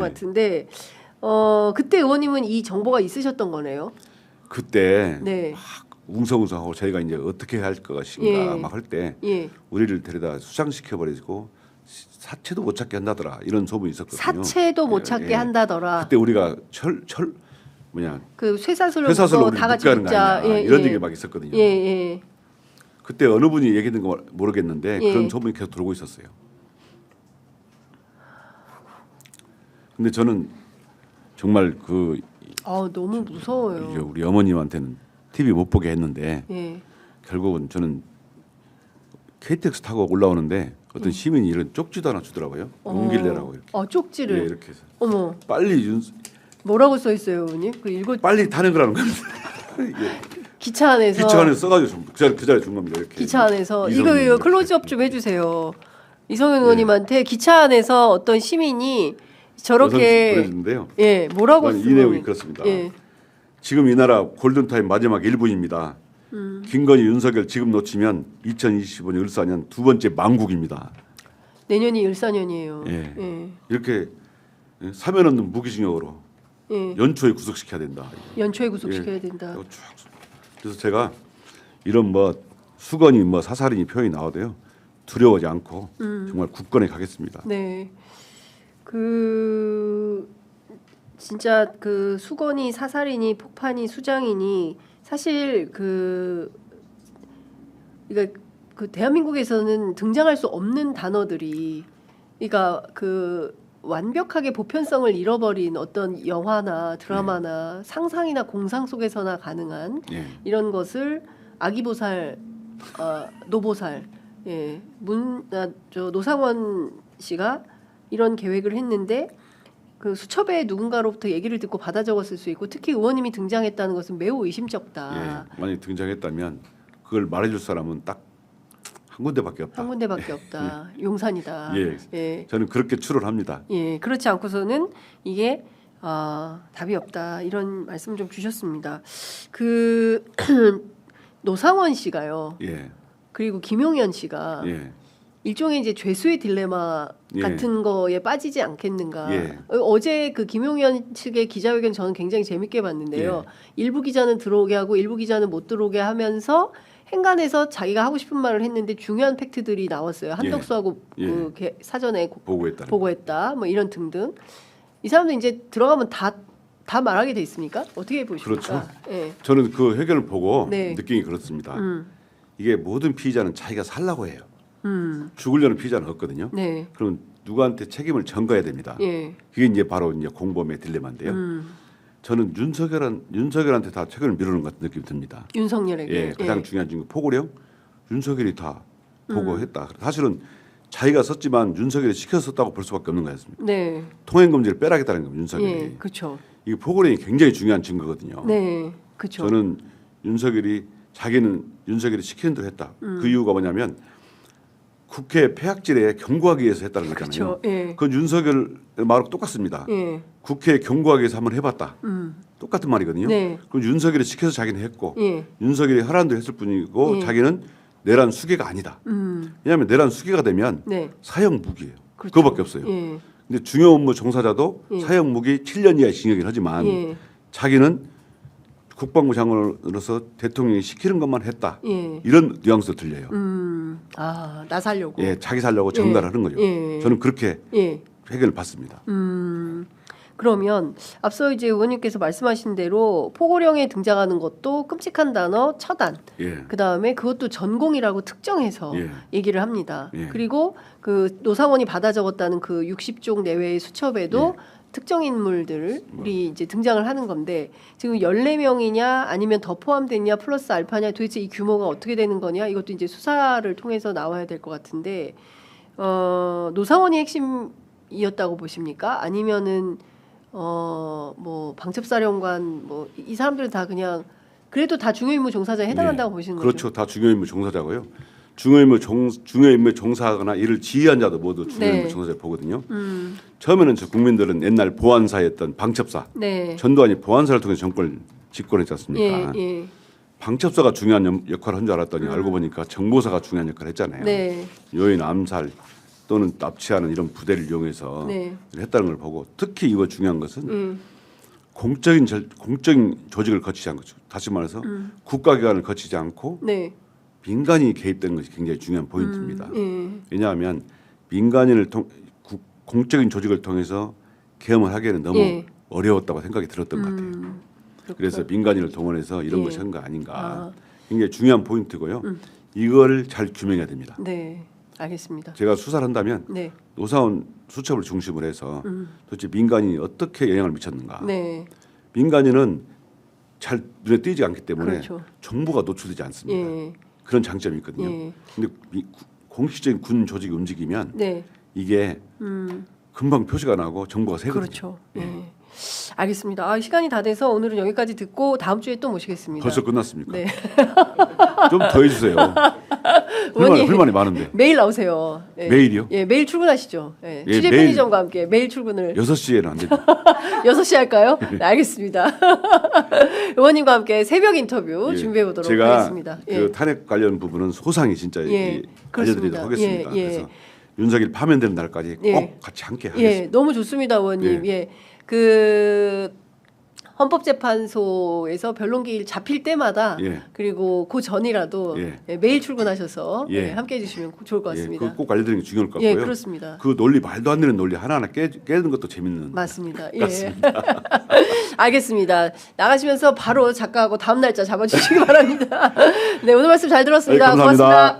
같은데 그때 의원님은 이 정보가 있으셨던 거네요. 그때 네. 막 웅성웅성하고 저희가 이제 어떻게 할 것인가 예. 막 할 때 예. 우리를 데려다 수장시켜 버리고 사체도 못 찾게 한다더라 이런 소문이 있었거든요. 사체도 못 찾게 한다더라. 그때 우리가 그 쇠사슬로 회사슬로 다 같이 묶어야 하는 거 붙자. 아니냐 이런 얘기 막 있었거든요. 예. 그때 어느 분이 얘기했는 거 모르겠는데 예. 그런 소문이 계속 돌고 있었어요. 근데 저는 정말 너무 무서워요. 이제 우리 어머님한테는 TV 못 보게 했는데 예. 결국은 저는 KTX 타고 올라오는데 어떤 시민이 이런 쪽지도 하나 주더라고요. 용기를 내라고 이렇게. 쪽지를. 예, 이렇게 해서. 어머. 빨리 뭐라고 써 있어요, 의원님? 그 읽어. 빨리 타는 거라는 겁니다. 예. 기차 안에서. 기차 안에 써가지고 그 자리에 준 겁니다. 이렇게. 기차 안에서 이성윤 이거 클로즈업 좀 해주세요. 이성윤 의원님한테 기차 안에서 어떤 시민이 저렇게 보내줬는데요. 예 뭐라고 이 내용이 그렇습니다. 예. 지금 이 나라 골든타임 마지막 1분입니다. 김건희 윤석열 지금 놓치면 2025년 을사년 두 번째 망국입니다. 내년이 을사년이에요. 예. 예. 이렇게 사면 없는 무기징역으로 예. 연초에 구속시켜야 된다. 연초에 구속시켜야 된다. 그래서 제가 이런 수건이 사살인이 표현이 나와도요 두려워하지 않고 정말 굳건히 가겠습니다. 네. 진짜 수건이 사살이니 폭판이 수장이니 사실 그러니까 대한민국에서는 등장할 수 없는 단어들이 그러니까 완벽하게 보편성을 잃어버린 어떤 영화나 드라마나 상상이나 공상 속에서나 가능한 이런 것을 아기보살, 노보살, 노상원 씨가 이런 계획을 했는데 수첩에 누군가로부터 얘기를 듣고 받아 적었을 수 있고 특히 의원님이 등장했다는 것은 매우 의심쩍다. 예, 만약 등장했다면 그걸 말해줄 사람은 딱 한 군데밖에 없다. 한 군데밖에 없다. 용산이다. 예, 저는 그렇게 추론합니다. 예, 그렇지 않고서는 이게 답이 없다 이런 말씀 좀 주셨습니다. 노상원 씨가요. 예. 그리고 김용현 씨가 일종의 이제 죄수의 딜레마 같은 거에 빠지지 않겠는가. 어제 김용현 측의 기자회견 저는 굉장히 재밌게 봤는데요. 일부 기자는 들어오게 하고 일부 기자는 못 들어오게 하면서 행간에서 자기가 하고 싶은 말을 했는데 중요한 팩트들이 나왔어요. 한덕수하고 사전에 보고했다. 뭐 이런 등등. 이 사람들 이제 들어가면 다 말하게 돼 있습니까? 어떻게 보십니까? 그렇죠. 예. 저는 그 회견을 보고 느낀 게 그렇습니다. 이게 모든 피의자는 자기가 살라고 해요. 죽으려는 피의자는 없거든요. 그럼 누구한테 책임을 전가해야 됩니다. 그게 이제 바로 공범의 딜레마인데요. 저는 윤석열한테 다 책임을 미루는 것 같은 느낌이 듭니다. 윤석열에게. 가장 중요한 증거 포고령 윤석열이 다 보고했다. 사실은 자기가 썼지만 윤석열이 시켜서 썼다고 볼 수밖에 없는 거였습니다. 통행금지를 빼라겠다는 겁니다. 윤석열이. 그렇죠. 이 포고령이 굉장히 중요한 증거거든요. 그렇죠. 저는 자기는 윤석열이 시키는 대로 했다. 그 이유가 뭐냐면 국회 폐악질에 경고하기 위해서 했다는 거잖아요. 그건 윤석열 말하고 똑같습니다. 국회에 경고하기 위해서 한번 해봤다. 똑같은 말이거든요. 그럼 윤석열이 시켜서 자기는 했고 윤석열이 하라는 대로 했을 뿐이고 자기는 내란 수괴가 아니다. 왜냐하면 내란 수괴가 되면 사형 무기예요. 그거밖에 없어요. 근데 중요 업무 종사자도 사형 무기 7년 이하의 징역이긴 하지만 자기는 국방부 장관으로서 대통령이 시키는 것만 했다. 이런 뉘앙스가 들려요. 나 살려고. 자기 살려고 전가를 하는 거죠. 저는 그렇게 회견을 받습니다. 그러면 앞서 이제 의원님께서 말씀하신 대로 포고령에 등장하는 것도 끔찍한 단어 처단. 그다음에 그것도 전공이라고 특정해서 얘기를 합니다. 그리고 노상원이 받아 적었다는 60쪽 내외의 수첩에도 특정 인물들이 이제 등장을 하는 건데 지금 14명이냐 아니면 더 포함됐냐 플러스 알파냐 도대체 이 규모가 어떻게 되는 거냐 이것도 이제 수사를 통해서 나와야 될 것 같은데 노상원이 핵심이었다고 보십니까? 아니면은 방첩사령관 이 사람들은 다 그냥 그래도 다 중요임무 종사자에 해당한다고 보시는 거죠? 그렇죠. 다 중요임무 종사자고요. 중요임무 종사하거나 이를 지휘한 자도 모두 중요임무 종사자 보거든요. 처음에는 국민들은 옛날 보안사였던 방첩사, 전두환이 보안사를 통해서 정권을 집권했지 않습니까? 방첩사가 중요한 역할을 한 줄 알았더니 알고 보니까 정보사가 중요한 역할을 했잖아요. 요인 암살, 또는 납치하는 이런 부대를 이용해서 네. 했다는 걸 보고 특히 이거 중요한 것은 공적인 조직을 거치지 않고 다시 말해서 국가기관을 거치지 않고 네. 민간이 개입된 것이 굉장히 중요한 포인트입니다. 왜냐하면 민간인을 공적인 조직을 통해서 계엄을 하기에는 너무 어려웠다고 생각이 들었던 것 같아요. 그렇구나. 그래서 민간인을 동원해서 이런 것이 한 거 아닌가. 굉장히 중요한 포인트고요. 이걸 잘 규명해야 됩니다. 네, 알겠습니다. 제가 수사를 한다면 네. 노사원 수첩을 중심으로 해서 도대체 민간인이 어떻게 영향을 미쳤는가. 네. 민간인은 잘 눈에 띄지 않기 때문에 그렇죠. 정보가 노출되지 않습니다. 예. 그런 장점이 있거든요. 근데 공식적인 군 조직이 움직이면 네. 이게 금방 표시가 나고 정보가 새거든요. 그렇죠. 예. 알겠습니다. 시간이 다 돼서 오늘은 여기까지 듣고 다음 주에 또 모시겠습니다. 벌써 끝났습니까? 네. 좀 더 해주세요. 불만이 많은데. 매일 나오세요. 예. 매일이요? 예, 매일 출근하시죠. 예. 예, 취재 매일. 편의점과 함께 매일 출근을 6시에는 안 되죠. 6시 할까요? 네, 알겠습니다. 의원님과 함께 새벽 인터뷰 예. 준비해 보도록 제가 하겠습니다. 그 탄핵 관련 부분은 소상히 진짜 알려드리도록 하겠습니다. 예, 예. 그래서 윤석열 파면되는 날까지 꼭 같이 함께 하겠습니다. 예, 너무 좋습니다, 의원님. 예. 그 헌법재판소에서 변론기일 잡힐 때마다 그리고 그 전이라도 매일 출근하셔서 함께해 주시면 좋을 것 같습니다. 그거 꼭 알려드리는 게 중요할 것 예, 같고요. 그렇습니다. 그 논리 말도 안 되는 논리 하나하나 깨는 것도 재밌는. 맞습니다. 예. 같습니다. 알겠습니다. 나가시면서 바로 작가하고 다음 날짜 잡아주시기 바랍니다. 네, 오늘 말씀 잘 들었습니다. 감사합니다. 고맙습니다.